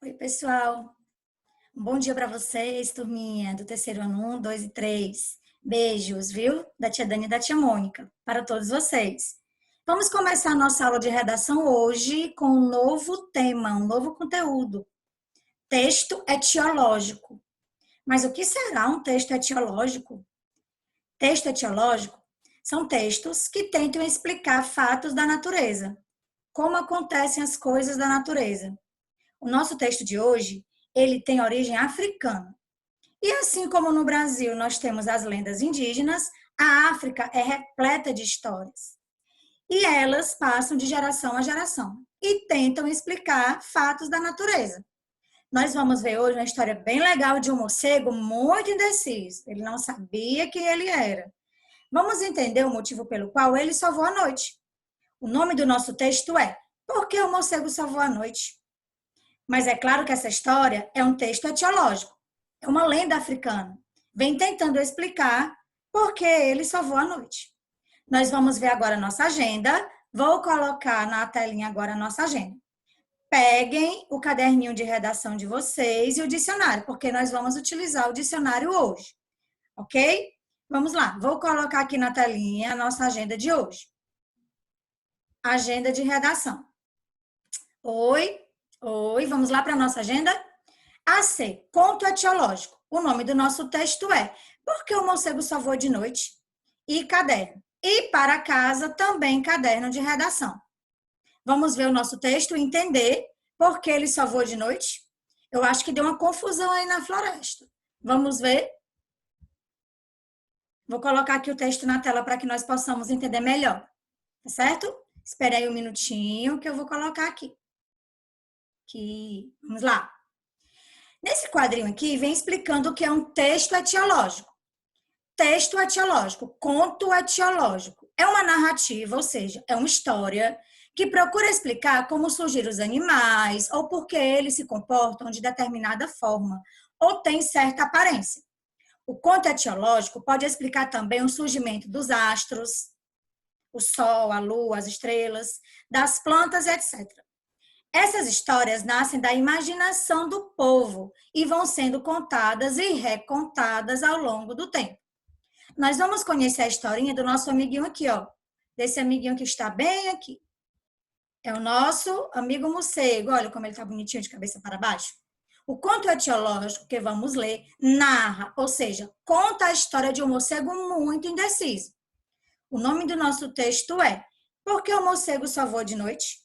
Oi, pessoal. Um bom dia para vocês, turminha do terceiro ano 1, 2 e 3. Beijos, viu? Da tia Dani e da tia Mônica, para todos vocês. Vamos começar a nossa aula de redação hoje com um novo tema, um novo conteúdo. Texto etiológico. Mas o que será um texto etiológico? Texto etiológico são textos que tentam explicar fatos da natureza, como acontecem as coisas da natureza. O nosso texto de hoje, ele tem origem africana. E assim como no Brasil nós temos as lendas indígenas, a África é repleta de histórias. E elas passam de geração a geração e tentam explicar fatos da natureza. Nós vamos ver hoje uma história bem legal de um morcego muito indeciso. Ele não sabia quem ele era. Vamos entender o motivo pelo qual ele só voa à noite. O nome do nosso texto é Por que o morcego só voa à noite? Mas é claro que essa história é um texto etiológico, é uma lenda africana. Vem tentando explicar por que ele só voa à noite. Nós vamos ver agora a nossa agenda. Vou colocar na telinha agora a nossa agenda. Peguem o caderninho de redação de vocês e o dicionário, porque nós vamos utilizar o dicionário hoje, ok? Vamos lá, vou colocar aqui na telinha a nossa agenda de hoje. Agenda de redação. Oi, vamos lá para a nossa agenda? AC, conto etiológico. O nome do nosso texto é Por que o morcego só voa de noite? E caderno. E para casa, também caderno de redação. Vamos ver o nosso texto e entender por que ele só voa de noite? Eu acho que deu uma confusão aí na floresta. Vamos ver? Vou colocar aqui o texto na tela para que nós possamos entender melhor. Tá certo? Espere aí um minutinho que eu vou colocar aqui. Vamos lá. Nesse quadrinho aqui, vem explicando o que é um texto etiológico. Texto etiológico, conto etiológico. É uma narrativa, ou seja, é uma história que procura explicar como surgiram os animais ou por que eles se comportam de determinada forma ou têm certa aparência. O conto etiológico pode explicar também o surgimento dos astros, o sol, a lua, as estrelas, das plantas, etc. Essas histórias nascem da imaginação do povo e vão sendo contadas e recontadas ao longo do tempo. Nós vamos conhecer a historinha do nosso amiguinho aqui, ó. Desse amiguinho que está bem aqui. É o nosso amigo morcego. Olha como ele está bonitinho de cabeça para baixo. O conto etiológico que vamos ler narra, ou seja, conta a história de um morcego muito indeciso. O nome do nosso texto é Por que o morcego só voa de noite?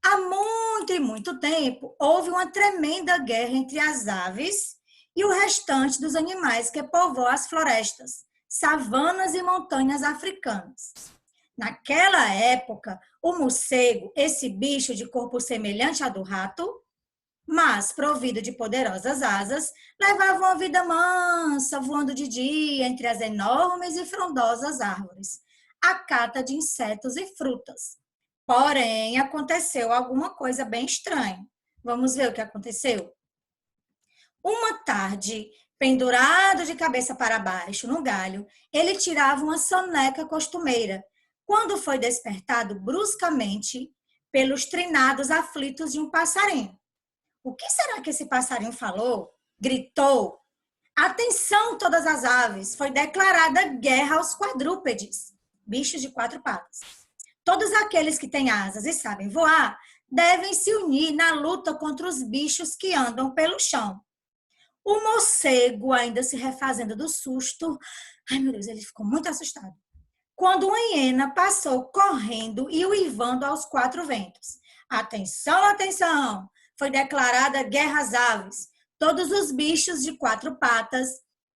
Há muito e muito tempo, houve uma tremenda guerra entre as aves e o restante dos animais que povoam as florestas, savanas e montanhas africanas. Naquela época, o morcego, esse bicho de corpo semelhante ao do rato, mas provido de poderosas asas, levava uma vida mansa, voando de dia entre as enormes e frondosas árvores, à cata de insetos e frutas. Porém, aconteceu alguma coisa bem estranha. Vamos ver o que aconteceu? Uma tarde, pendurado de cabeça para baixo no galho, ele tirava uma soneca costumeira, quando foi despertado bruscamente pelos trinados aflitos de um passarinho. O que será que esse passarinho falou? Gritou. Atenção, todas as aves! Foi declarada guerra aos quadrúpedes, bichos de quatro patas. Todos aqueles que têm asas e sabem voar devem se unir na luta contra os bichos que andam pelo chão. O morcego, ainda se refazendo do susto, ai meu Deus, ele ficou muito assustado, quando uma hiena passou correndo e uivando aos quatro ventos. Atenção, atenção! Foi declarada guerra às aves. Todos os bichos de quatro patas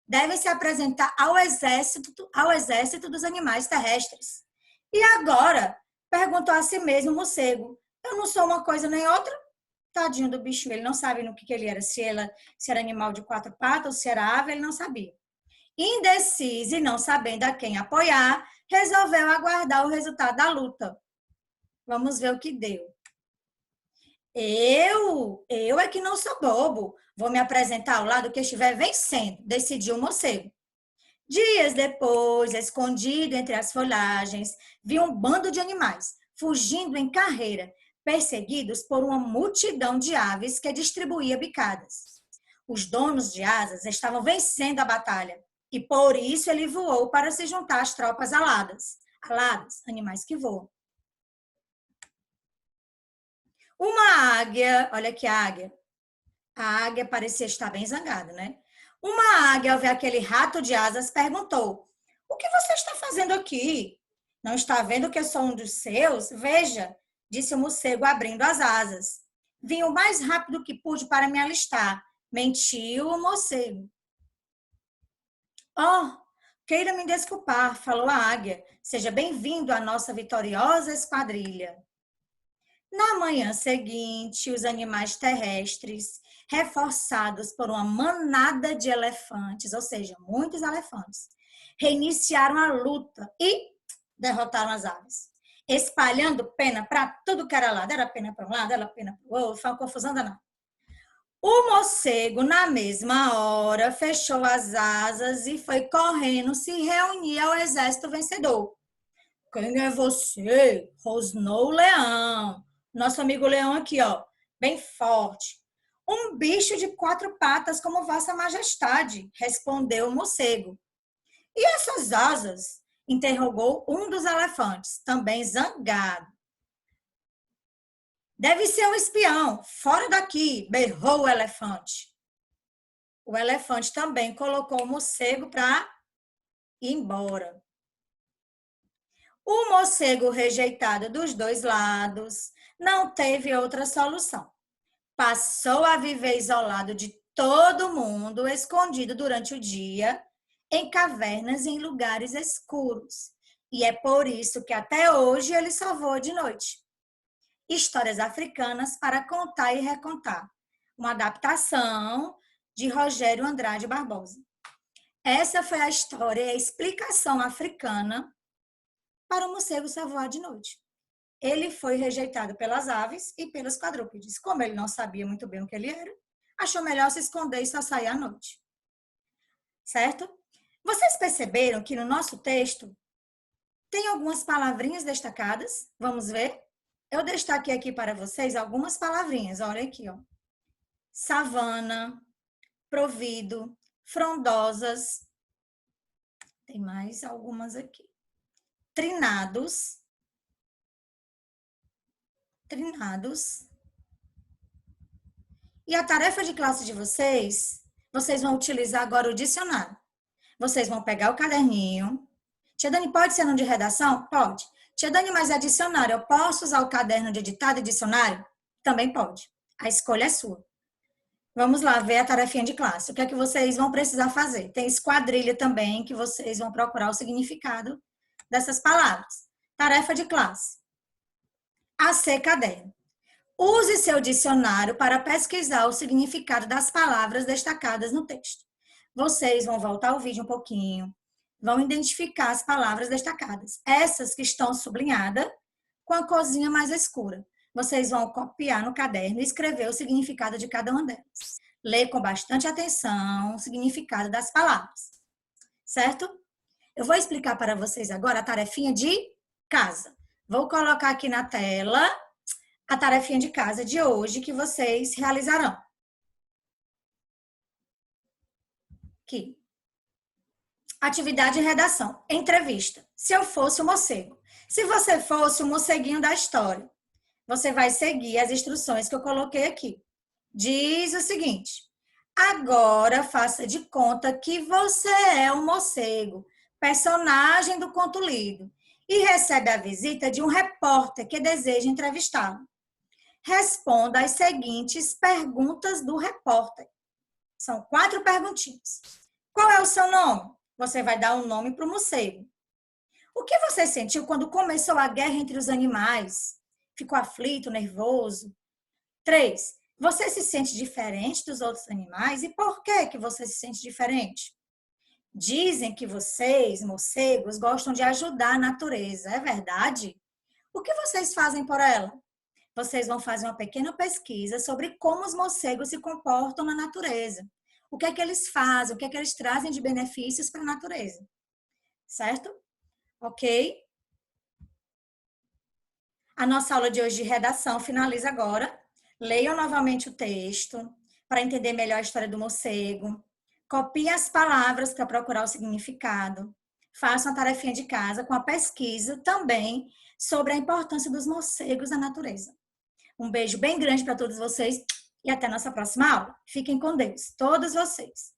devem se apresentar ao exército dos animais terrestres. E agora? Perguntou a si mesmo o morcego. Eu não sou uma coisa nem outra? Tadinho do bicho, ele não sabe no que ele era. Se era animal de quatro patas ou se era ave, ele não sabia. Indeciso e não sabendo a quem apoiar, resolveu aguardar o resultado da luta. Vamos ver o que deu. Eu é que não sou bobo. Vou me apresentar ao lado que estiver vencendo, decidiu o morcego. Dias depois, escondido entre as folhagens, viu um bando de animais, fugindo em carreira, perseguidos por uma multidão de aves que distribuía bicadas. Os donos de asas estavam vencendo a batalha e por isso ele voou para se juntar às tropas aladas. Aladas, animais que voam. Uma águia, olha aqui a águia. A águia parecia estar bem zangada, né? Uma águia, ao ver aquele rato de asas, perguntou: "O que você está fazendo aqui? Não está vendo que eu sou um dos seus? Veja", disse o morcego, abrindo as asas. "Vim o mais rápido que pude para me alistar", mentiu o morcego. "Oh, queira me desculpar", falou a águia. "Seja bem-vindo à nossa vitoriosa esquadrilha." Na manhã seguinte, os animais terrestres, reforçados por uma manada de elefantes, ou seja, muitos elefantes, reiniciaram a luta e derrotaram as aves, espalhando pena para tudo que era lado. Era pena para um lado, era pena para o outro, foi uma confusão danada. O morcego, na mesma hora, fechou as asas e foi correndo se reunir ao exército vencedor. "Quem é você?", rosnou o leão. Nosso amigo leão aqui, ó, bem forte. "Um bicho de 4 patas como Vossa Majestade", respondeu o morcego. "E essas asas?", interrogou um dos elefantes, também zangado. "Deve ser um espião, fora daqui", berrou o elefante. O elefante também colocou o morcego para ir embora. O morcego, rejeitado dos dois lados, não teve outra solução. Passou a viver isolado de todo mundo, escondido durante o dia, em cavernas e em lugares escuros. E é por isso que até hoje ele só voa de noite. Histórias africanas para contar e recontar. Uma adaptação de Rogério Andrade Barbosa. Essa foi a história e a explicação africana para o morcego só voar de noite. Ele foi rejeitado pelas aves e pelos quadrúpedes. Como ele não sabia muito bem o que ele era, achou melhor se esconder e só sair à noite. Certo? Vocês perceberam que no nosso texto tem algumas palavrinhas destacadas? Vamos ver? Eu destaquei aqui para vocês algumas palavrinhas. Olha aqui, ó. Savana, provido, frondosas. Tem mais algumas aqui. Trinados. E a tarefa de classe de vocês vão utilizar agora o dicionário. Vocês vão pegar o caderninho. Tia Dani, pode ser no de redação? Pode. Tia Dani, mas é dicionário. Eu posso usar o caderno de ditado e dicionário? Também pode. A escolha é sua. Vamos lá ver a tarefinha de classe. O que é que vocês vão precisar fazer? Tem esquadrilha também, que vocês vão procurar o significado dessas palavras. Tarefa de classe. AC Caderno. Use seu dicionário para pesquisar o significado das palavras destacadas no texto. Vocês vão voltar o vídeo um pouquinho, vão identificar as palavras destacadas. Essas que estão sublinhadas com a corzinha mais escura. Vocês vão copiar no caderno e escrever o significado de cada uma delas. Ler com bastante atenção o significado das palavras. Certo? Eu vou explicar para vocês agora a tarefinha de casa. Vou colocar aqui na tela a tarefinha de casa de hoje que vocês realizarão. Aqui. Atividade e redação. Entrevista. Se eu fosse o morcego. Se você fosse o morceguinho da história, você vai seguir as instruções que eu coloquei aqui. Diz o seguinte: agora faça de conta que você é o morcego, personagem do conto lido, e recebe a visita de um repórter que deseja entrevistá-lo. Responda as seguintes perguntas do repórter. São 4 perguntinhas. Qual é o seu nome? Você vai dar um nome para o morcego. O que você sentiu quando começou a guerra entre os animais? Ficou aflito, nervoso? 3. Você se sente diferente dos outros animais? E por que você se sente diferente? Dizem que vocês, morcegos, gostam de ajudar a natureza. É verdade? O que vocês fazem por ela? Vocês vão fazer uma pequena pesquisa sobre como os morcegos se comportam na natureza. O que é que eles fazem, o que é que eles trazem de benefícios para a natureza. Certo? Ok? A nossa aula de hoje de redação finaliza agora. Leiam novamente o texto para entender melhor a história do morcego. Copiem as palavras para procurar o significado. Façam a tarefinha de casa com a pesquisa também sobre a importância dos morcegos na natureza. Um beijo bem grande para todos vocês e até a nossa próxima aula. Fiquem com Deus, todos vocês.